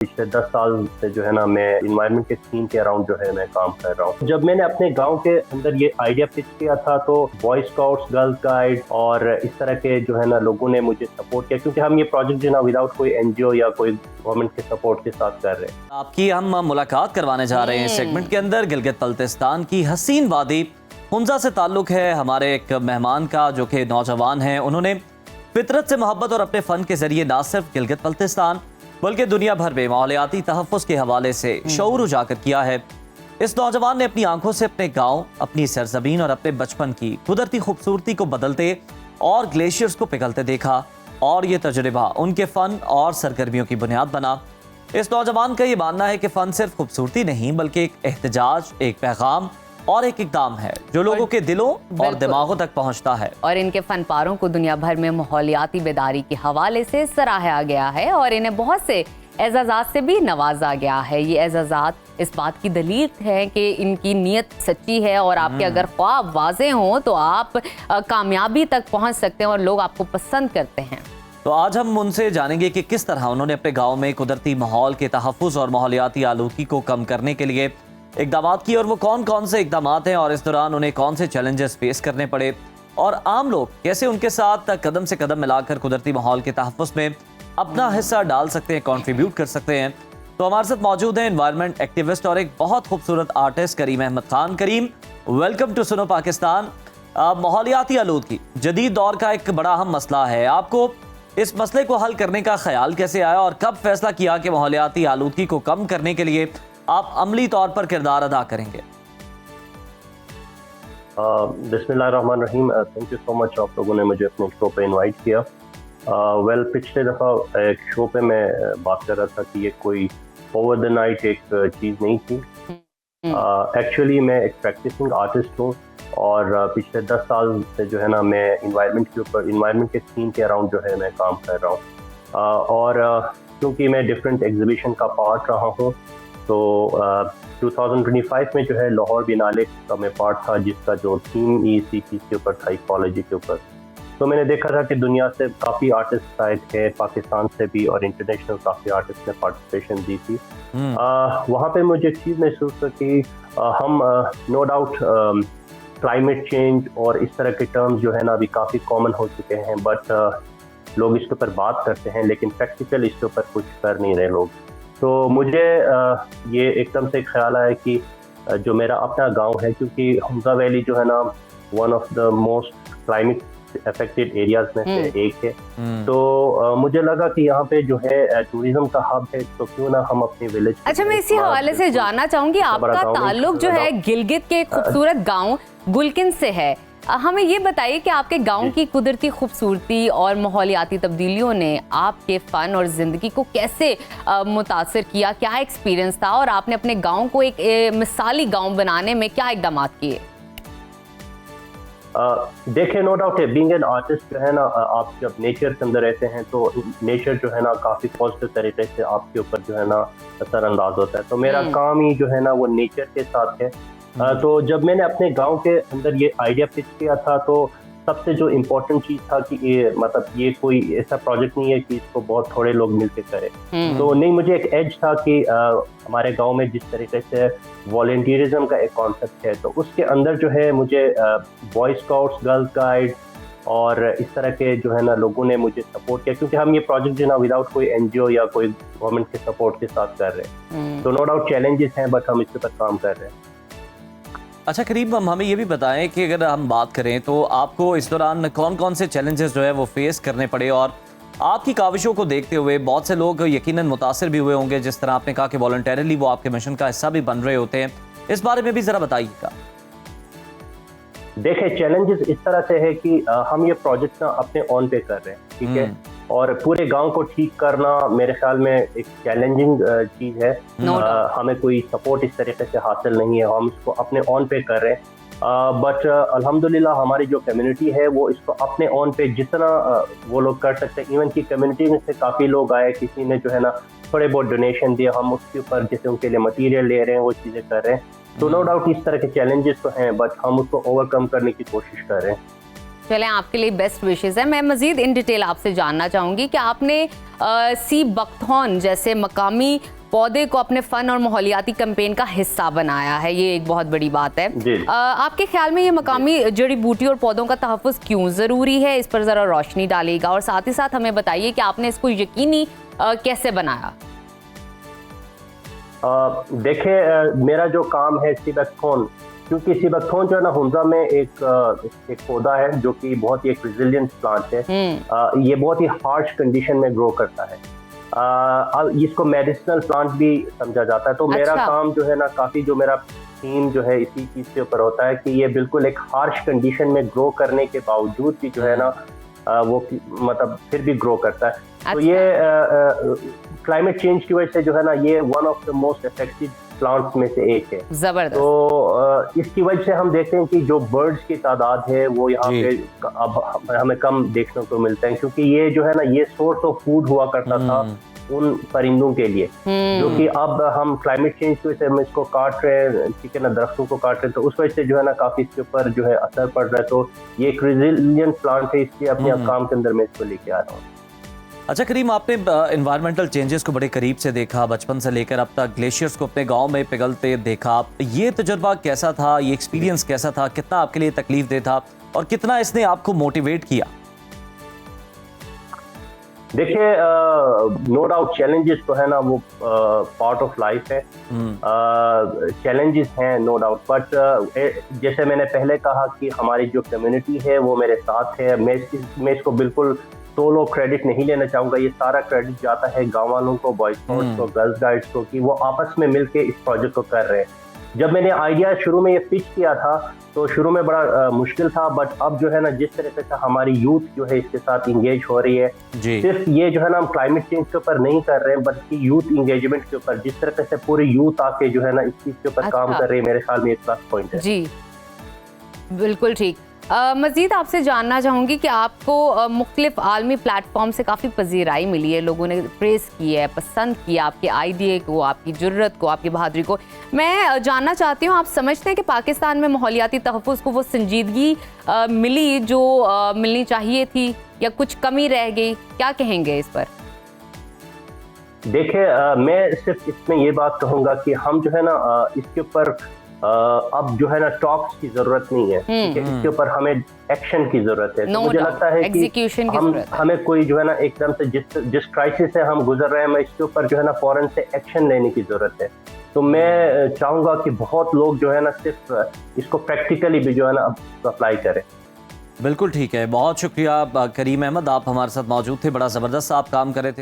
पिछले 10 साल से जो है ना मैं इन्वायरमेंट के थीम के अराउंड जो है मैं काम कर रहा हूँ। जब मैंने अपने गांव के अंदर ये आइडिया पिच किया था तो बॉय स्काउट्स, गर्ल गाइड और इस तरह के जो है ना लोगों ने मुझे सपोर्ट किया, क्योंकि हम ये प्रोजेक्ट जो ना विदाउट कोई एनजीओ या कोई गवर्नमेंट के सपोर्ट के साथ कर रहे हैं। आपकी हम मुलाकात करवाने जा रहे हैं इस सेगमेंट के अंदर गिलगित बल्तिस्तान की हसीन वादी हुंजा से ताल्लुक है हमारे एक मेहमान का, जो कि नौजवान हैं। उन्होंने फितरत से मोहब्बत और अपने फन के जरिए ना सिर्फ गिलगित बल्तिस्तान बल्कि दुनिया भर में माहौलियाती तहफ़्फ़ुज़ के हवाले से शऊर उजागर किया है। इस नौजवान ने अपनी आंखों से अपने गांव, अपनी सरजमीन और अपने बचपन की कुदरती खूबसूरती को बदलते और ग्लेशियर्स को पिघलते देखा, और ये तजुर्बा उनके फ़न और सरगर्मियों की बुनियाद बना। इस नौजवान का ये मानना है कि फ़न सिर्फ खूबसूरती नहीं बल्कि एक एहतजाज, एक पैगाम और एक इक़दाम है जो लोगों के दिलों और दिमागों तक पहुंचता है। और इनके फनपारों को दुनिया भर में माहौलियाती बेदारी के हवाले से सराहा गया है और इन्हें बहुत से एजाज़ात से भी नवाजा गया है। ये एजाज़ात इस बात की दलील है कि इनकी नीयत सच्ची है और आपके अगर ख्वाब वाज़े हों तो आप कामयाबी तक पहुंच सकते हैं और लोग आपको पसंद करते हैं। तो आज हम उनसे जानेंगे कि किस तरह उन्होंने अपने गाँव में कुदरती माहौल के तहफ़्फ़ुज़ और माहौलियाती आलूगी को कम करने के लिए इक़दाम किए, और वो कौन कौन से इक़दाम हैं और इस दौरान उन्हें कौन से चैलेंजेस फेस करने पड़े, और आम लोग कैसे उनके साथ कदम से कदम मिलाकर कुदरती माहौल के तहफ़्फ़ुज़ में अपना हिस्सा डाल सकते हैं, कंट्रीब्यूट कर सकते हैं। तो हमारे साथ मौजूद हैं एनवायरनमेंट एक्टिविस्ट और एक बहुत खूबसूरत artist Karim Ahmed Khan. Karim, welcome to Suno Pakistan. माहौलियाती आलूदगी जदीद दौर का एक बड़ा अहम मसला है। आपको इस मसले को हल करने का ख्याल कैसे आया और कब फैसला किया कि माहौलियाती आलूदगी को कम करने के लिए आप अमली तौर पर किरदार अदा करेंगे? बिस्मिल्लाहिर्रहमानिर्रहीम। थैंक यू सो मच, आप लोगों ने मुझे अपने शो पे इनवाइट किया। पिछले दफ़ा एक शो पे मैं बात कर रहा था कि ये कोई ओवर द नाइट एक चीज़ नहीं थी। एक्चुअली मैं एक प्रैक्टिसिंग आर्टिस्ट हूँ और पिछले 10 साल से जो है ना मैं इन्वायरमेंट के थीम के अराउंड जो है मैं काम कर रहा हूँ। और क्योंकि मैं डिफरेंट एग्जीबिशन का पार्ट रहा हूँ तो 2025 में जो है लाहौर बिनाले का मैं पार्ट था, जिसका जो थीम EC के ऊपर था, इकोलॉजी के ऊपर। तो मैंने देखा था कि दुनिया से काफ़ी आर्टिस्ट आए थे, पाकिस्तान से भी और इंटरनेशनल काफ़ी आर्टिस्ट ने पार्टिसिपेशन दी थी। वहाँ पे मुझे एक चीज़ महसूस हुई कि हम नो डाउट क्लाइमेट चेंज और इस तरह के टर्म्स जो है ना अभी काफ़ी कॉमन हो चुके हैं, बट लोग इसके ऊपर बात करते हैं लेकिन प्रैक्टिकल इसके ऊपर कुछ कर नहीं रहे लोग। तो मुझे ये एकदम से ख्याल आया कि जो मेरा अपना गांव है, क्योंकि हुंजा वैली जो है ना one of the most climate affected areas में से एक है, तो मुझे लगा कि यहाँ पे जो है टूरिज्म का हब है, तो क्यों ना हम अपने विलेज। अच्छा, मैं इसी हवाले से जानना चाहूंगी, आपका ताल्लुक जो है गिलगित के खूबसूरत गाँव गुलकिन से है। हमें ये बताइए कि आपके गांव की कुदरती खूबसूरती और माहौलियाती तब्दीलियों ने आपके फ़न और ज़िंदगी को कैसे मुतासर किया? क्या एक्सपीरियंस था और आपने अपने गांव को एक मिसाली गांव बनाने में क्या इक़दाम किए? देखिए, नो डाउट है, बीइंग एन आर्टिस्ट जो है ना, आप जब नेचर के अंदर रहते हैं तो नेचर जो है ना काफ़ी पॉजिटिव तरीके से आपके ऊपर जो है ना असरअंदाज होता है। तो मेरा काम ही जो है ना वो नेचर के साथ है। तो जब मैंने अपने गांव के अंदर ये आइडिया पिच किया था तो सबसे जो इम्पोर्टेंट चीज़ था कि ये कोई ऐसा प्रोजेक्ट नहीं है कि इसको बहुत थोड़े लोग मिलकर करें। तो नहीं, मुझे एक एज था कि हमारे गांव में जिस तरीके से वॉलंटियरिज्म का एक कॉन्सेप्ट है, तो उसके अंदर जो है मुझे बॉय स्काउट्स, गर्ल गाइड और इस तरह के जो है ना लोगों ने मुझे सपोर्ट किया, क्योंकि हम ये प्रोजेक्ट जो है ना विदाउट कोई एनजीओ या कोई गवर्नमेंट के सपोर्ट के साथ कर रहे हैं। तो नो डाउट चैलेंजेस हैं, बट हम इसके ऊपर काम कर रहे हैं। अच्छा करीब, हमें ये भी बताएं कि अगर हम बात करें तो आपको इस दौरान कौन कौन से चैलेंजेस जो है वो फेस करने पड़े, और आपकी काविशों को देखते हुए बहुत से लोग यकीनन मुतासिर भी हुए होंगे, जिस तरह आपने कहा कि वॉलंटरली वो आपके मिशन का हिस्सा भी बन रहे होते हैं। इस बारे में भी ज़रा बताइएगा। देखिए, चैलेंजेस इस तरह से है कि हम ये प्रोजेक्ट ना अपने ऑन पे कर रहे हैं, ठीक है, और पूरे गांव को ठीक करना मेरे ख्याल में एक चैलेंजिंग चीज़ है। हमें कोई सपोर्ट इस तरीके से हासिल नहीं है, हम इसको अपने ऑन पे कर रहे हैं। बट अल्हम्दुलिल्लाह हमारी जो कम्युनिटी है वो इसको अपने ऑन पे जितना वो लोग कर सकते हैं। इवन की कम्युनिटी में से काफ़ी लोग आए, किसी ने जो है ना थोड़े बहुत डोनेशन दिया, हम उसके ऊपर जैसे उनके लिए मटीरियल ले रहे हैं, वो चीज़ें कर रहे हैं। तो नो डाउट इस तरह के चैलेंजेस तो हैं, बट हम उसको ओवरकम करने की कोशिश कर रहे हैं। चलें, आपके लिए बेस्ट विशेस है। मैं मजीद इन डिटेल आपसे जानना चाहूँगी कि आपने सी बकथॉर्न जैसे मकामी पौधे को अपने फन और माहौलियाती कैंपेन का हिस्सा बनाया है, ये एक बहुत बड़ी बात है। आपके ख्याल में ये मकामी जड़ी बूटी और पौधों का तहफ़्फ़ुज़ क्यों ज़रूरी है, इस पर ज़रा रोशनी डालिएगा और साथ ही साथ हमें बताइए कि आपने इसको यकीनी कैसे बनाया। देखिए, मेरा जो काम है सी बकथॉर्न, क्योंकि सी बकथॉर्न जो है ना हुंजा में एक पौधा है जो कि बहुत ही एक रेजिलिएंट प्लांट है। ये बहुत ही हार्श कंडीशन में ग्रो करता है। इसको मेडिसिनल प्लांट भी समझा जाता है। तो मेरा काम जो है ना, काफी जो मेरा थीम जो है इसी चीज के ऊपर होता है कि ये बिल्कुल एक हार्श कंडीशन में ग्रो करने के बावजूद भी जो है ना वो मतलब फिर भी ग्रो करता है। तो ये क्लाइमेट चेंज की वजह से जो है ना ये one of the most effective plants में से एक है। जबरदस्त। तो इसकी वजह से हम देखते हैं कि जो बर्ड्स की तादाद है वो यहाँ पे अब हमें कम देखने को मिलते हैं, क्योंकि ये जो है ना ये सोर्स ऑफ फूड हुआ करता था उन परिंदों के लिए, जो कि अब हम क्लाइमेट चेंज की वजह से हम इसको काट रहे हैं, ठीक है ना, दरख्तों को काट रहे हैं, तो उस वजह से जो है ना काफी इसके ऊपर जो है असर पड़ रहा है। तो ये एक रेजिलिएंट प्लांट है, इसलिए अपने काम के अंदर मैं इसको लेके आ रहा हूँ। अच्छा करीम, आपने एनवायरमेंटल चेंजेस को बड़े करीब से देखा, बचपन से लेकर अब तक ग्लेशियर्स को अपने गांव में पिघलते देखा। ये तजुर्बा कैसा था, ये एक्सपीरियंस कैसा था, कितना आपके लिए तकलीफ दे था और कितना इसने आपको मोटिवेट किया? देखिए, नो डाउट चैलेंजेस तो है ना वो पार्ट ऑफ लाइफ है। चैलेंजेस हैं नो डाउट, बट जैसे मैंने पहले कहा कि हमारी जो कम्युनिटी है वो मेरे साथ है। मैं इसको बिल्कुल सोलो क्रेडिट नहीं लेना चाहूँगा, ये सारा क्रेडिट जाता है गाँव वालों को, बॉय स्काउट्स को, गर्ल्स गाइड्स को, कि वो आपस में मिलके इस प्रोजेक्ट को कर रहे हैं। जब मैंने आइडिया शुरू में ये पिच किया था तो शुरू में बड़ा मुश्किल था, बट अब जो है ना जिस तरीके से हमारी यूथ जो है इसके साथ इंगेज हो रही है, सिर्फ ये जो है ना हम क्लाइमेट चेंज के ऊपर नहीं कर रहे हैं बल्कि यूथ इंगेजमेंट के ऊपर, जिस तरीके से पूरी यूथ आके जो है ना इस चीज के ऊपर काम कर रही है, मेरे ख्याल में एक प्लस पॉइंट है। जी बिल्कुल ठीक। मज़ीद आपसे जानना चाहूँगी कि आपको मुख्तलिफ आलमी प्लेटफॉर्म से काफ़ी पजीराई मिली है, लोगों ने प्रेस की है, पसंद किया आपके आइडिया को, आपकी जुर्रत को, आपकी बहादुरी को। मैं जानना चाहती हूँ, आप समझते हैं कि पाकिस्तान में माहौलियाती तहफ़्फ़ुज़ को वो संजीदगी मिली जो मिलनी चाहिए थी, या कुछ कमी रह गई? क्या कहेंगे इस पर? देखिए, मैं सिर्फ इसमें ये बात कहूँगा कि हम जो है ना इसके ऊपर अब जो है ना टॉक्स की जरूरत नहीं है, इसके ऊपर हमें एक्शन की जरूरत है। तो मुझे लगता है कि हमें कोई जो है ना एकदम से जिस क्राइसिस से हम गुजर रहे हैं, मैं इसके ऊपर जो है ना फौरन से एक्शन लेने की जरूरत है। तो मैं चाहूंगा कि बहुत लोग जो है ना सिर्फ इसको प्रैक्टिकली भी जो है ना अप्लाई करें। बिल्कुल ठीक है, बहुत शुक्रिया करीम अहमद, आप हमारे साथ मौजूद थे, बड़ा ज़बरदस्त आप काम कर रहे थे।